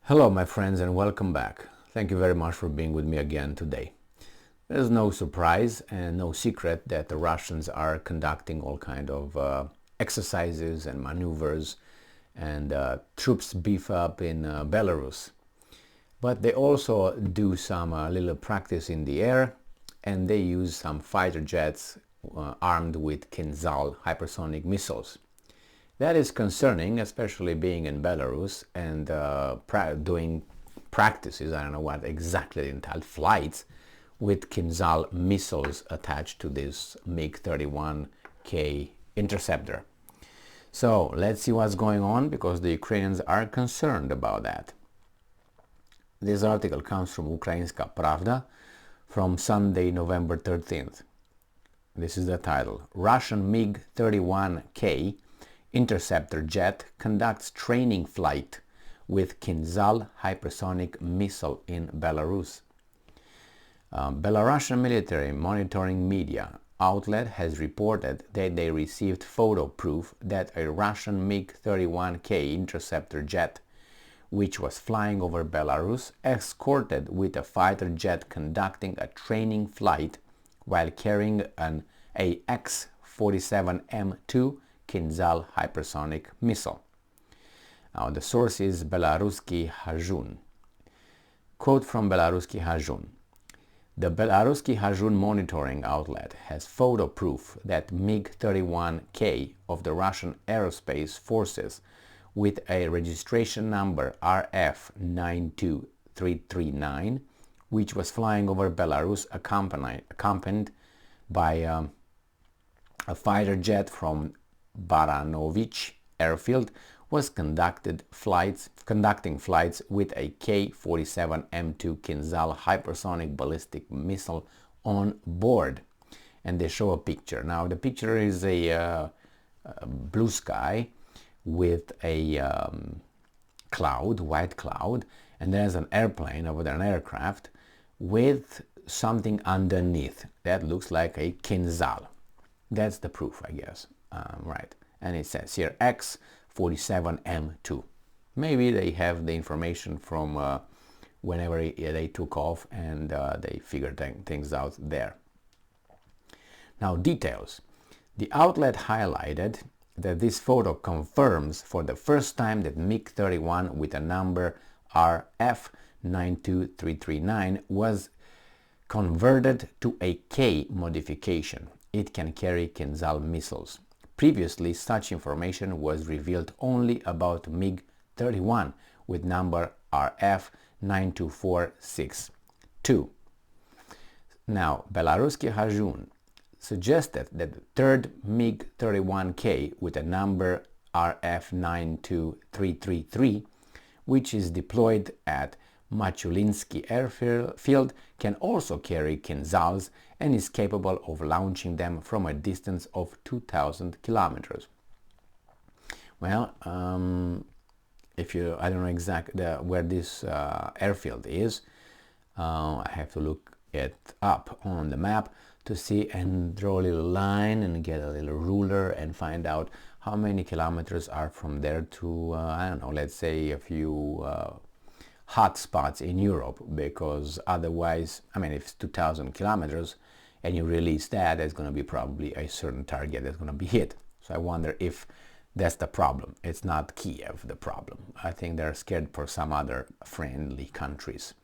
Hello my friends and welcome back. Thank you very much for being with me again today. There's no surprise and no secret that the Russians are conducting all kind of exercises and maneuvers and troops beef up in Belarus. But they also do some little practice in the air, and they use some fighter jets armed with Kinzhal hypersonic missiles. That is concerning, especially being in Belarus and doing practices, I don't know what exactly entailed, flights with Kinzhal missiles attached to this MiG-31K interceptor. So let's see what's going on, because the Ukrainians are concerned about that. This article comes from Ukrainska Pravda from Sunday, November 13th. This is the title: Russian MiG-31K interceptor jet conducts training flight with Kinzhal hypersonic missile in Belarus. Belarusian military monitoring media outlet has reported that they received photo proof that a Russian MiG-31K interceptor jet, which was flying over Belarus, escorted with a fighter jet conducting a training flight while carrying an AX-47M2 Kinzhal hypersonic missile. Now the source is Belaruski Hajun. Quote from Belaruski Hajun: the Belaruski Hajun monitoring outlet has photo proof that MiG-31K of the Russian Aerospace Forces with a registration number RF92339, which was flying over Belarus accompanied by a fighter jet from Baranovich airfield, was conducting flights with a K-47M2 Kinzhal hypersonic ballistic missile on board. And they show a picture. Now the picture is a blue sky with a white cloud, and there's an airplane over there, an aircraft, with something underneath that looks like a Kinzhal. That's the proof, I guess. Right, and it says here X-47M2. Maybe they have the information from whenever they took off, and they figured things out there. Now details. The outlet highlighted that this photo confirms for the first time that MiG-31 with a number RF92339 was converted to a K modification. It can carry Kinzhal missiles. Previously, such information was revealed only about MiG-31 with number RF92462. Now, Belaruski Hajun suggested that the third MiG-31K with a number RF92333, which is deployed at Machulinsky airfield, can also carry Kinzhals and is capable of launching them from a distance of 2,000 kilometers. Well, I don't know exactly where this airfield is. I have to look it up on the map to see and draw a little line and get a little ruler and find out how many kilometers are from there to, I don't know, let's say a few hot spots in Europe, because otherwise, I mean, if it's 2,000 kilometers and you release that, there's going to be probably a certain target that's going to be hit. So I wonder if that's the problem. It's not Kiev the problem. I think they're scared for some other friendly countries.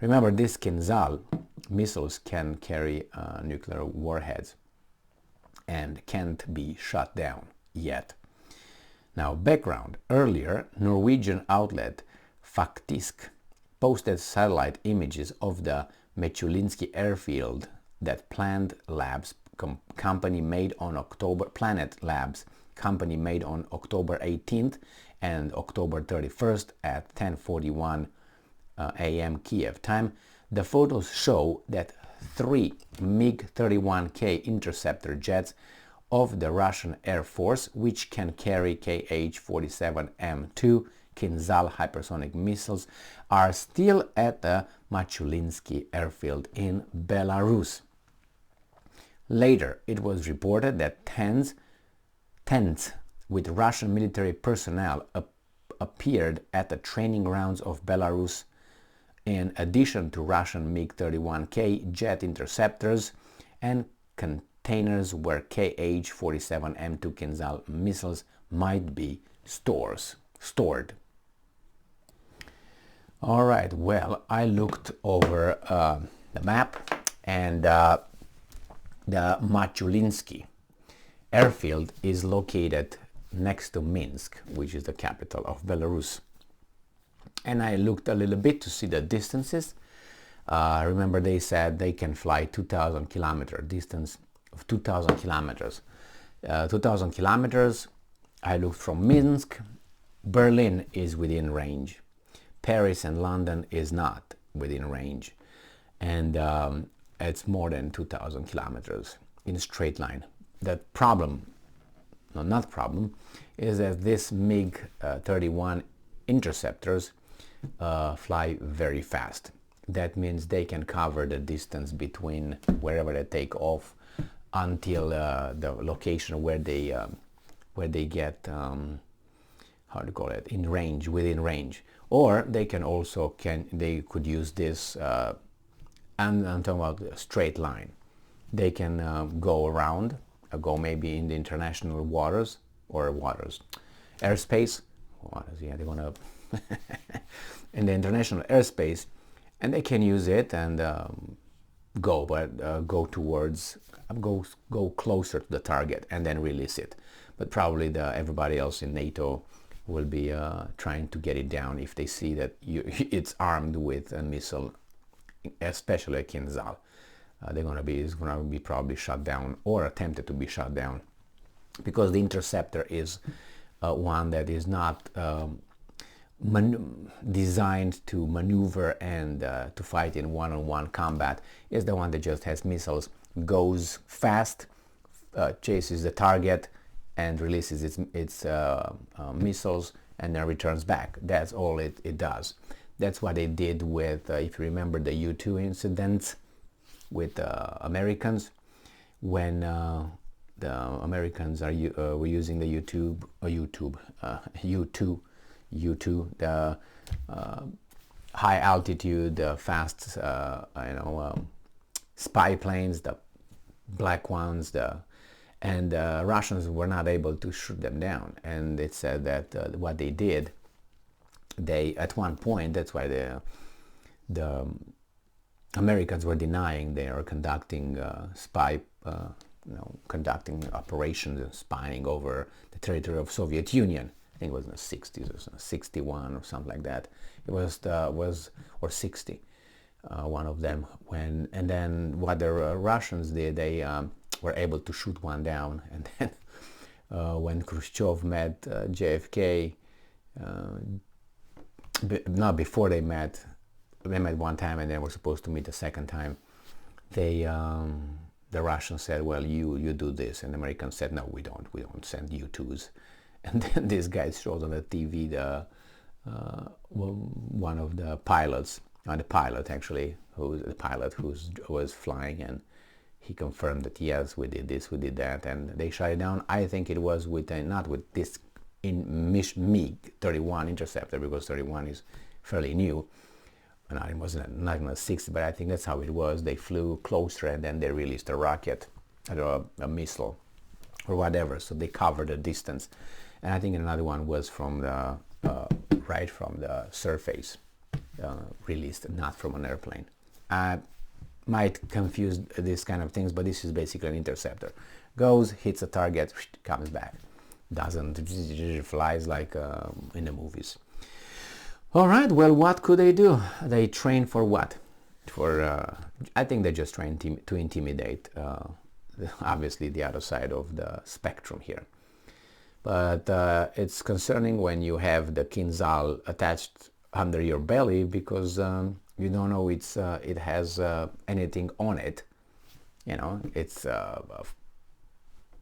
Remember, these Kinzhal missiles can carry nuclear warheads and can't be shut down yet. Now, background. Earlier, Norwegian outlet Faktisk posted satellite images of the Machulinsky airfield that Planet Labs company made on October 18th and October 31st at 10:41 a.m. Kiev time. The photos show that 3 MiG-31K interceptor jets of the Russian Air Force, which can carry Kh-47M2 Kinzhal hypersonic missiles, are still at the Machulinsky airfield in Belarus. Later, it was reported that tents with Russian military personnel appeared at the training grounds of Belarus in addition to Russian MiG-31K jet interceptors and containers where Kh-47M2 Kinzhal missiles might be stored. All right, well, I looked over the map, and the Machulinsky airfield is located next to Minsk, which is the capital of Belarus. And I looked a little bit to see the distances. Remember, they said they can fly 2,000 kilometer distance of 2,000 kilometers. 2,000 kilometers, I looked from Minsk. Berlin is within range. Paris and London is not within range. And it's more than 2,000 kilometers in a straight line. The problem, no, not problem, is that this MiG-31 interceptors fly very fast. That means they can cover the distance between wherever they take off until the location where they get how to call it, in range, within range. Or they can also they could use this, and I'm talking about a straight line. They can go around, go maybe in the international waters or airspace. Waters, yeah, they want to in the international airspace, and they can use it and go closer to the target and then release it. But probably everybody else in NATO will be trying to get it down if they see that it's armed with a missile, especially a Kinzhal. It's gonna be probably shot down or attempted to be shot down, because the interceptor is one that is not designed to maneuver and to fight in one-on-one combat. Is the one that just has missiles, goes fast, chases the target, and releases its missiles, and then returns back. That's all it does. That's what they did with, if you remember, the U-2 incident with Americans, when the Americans were using the U-2, the high altitude, fast, spy planes, the black ones, and the Russians were not able to shoot them down. And it said that what they did, at one point, that's why the Americans were denying they are conducting conducting operations and spying over the territory of Soviet Union. I think it was in the 60s or 61 or something like that. It was or 60, one of them. And then what the Russians did, they were able to shoot one down. And then when Khrushchev met JFK, not before they met one time, and they were supposed to meet a second time. The Russians said, well, you do this, and the Americans said, no, we don't send U-2s. And then this guy shows on the TV one of the pilots, the pilot actually, who was flying, and he confirmed that yes, we did this, we did that, and they shot it down. I think it was not with this MiG-31 interceptor, because 31 is fairly new. And it wasn't not even a 60, but I think that's how it was. They flew closer, and then they released a rocket, or a missile, or whatever. So they covered the distance. And I think another one was from right from the surface, released, not from an airplane. I might confuse these kind of things, but this is basically an interceptor. Goes, hits a target, comes back. Doesn't, flies like in the movies. All right, well, what could they do? They train for what? I think they just train to intimidate, obviously, the other side of the spectrum here. But it's concerning when you have the Kinzhal attached under your belly, because you don't know it has anything on it. It's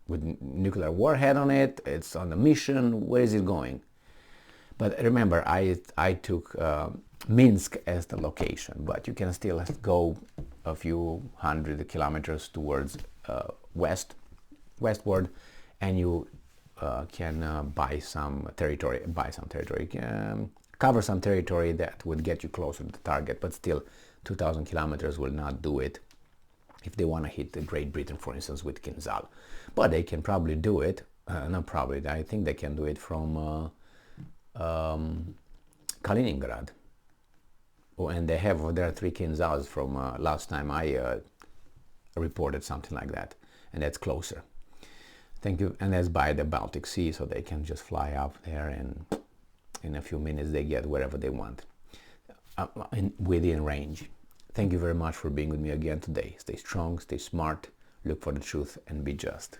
with nuclear warhead on it. It's on a mission. Where is it going? But remember, I took Minsk as the location, but you can still go a few hundred kilometers towards westward, and you buy some territory, cover some territory that would get you closer to the target, but still 2,000 kilometers will not do it if they want to hit Great Britain, for instance, with Kinzhal. But they can probably do it, not probably, I think they can do it from Kaliningrad. Oh, and there are 3 Kinzhals from last time I reported something like that, and that's closer. Thank you. And that's by the Baltic Sea, so they can just fly up there, and in a few minutes they get wherever they want within range. Thank you very much for being with me again today. Stay strong, stay smart, look for the truth, and be just.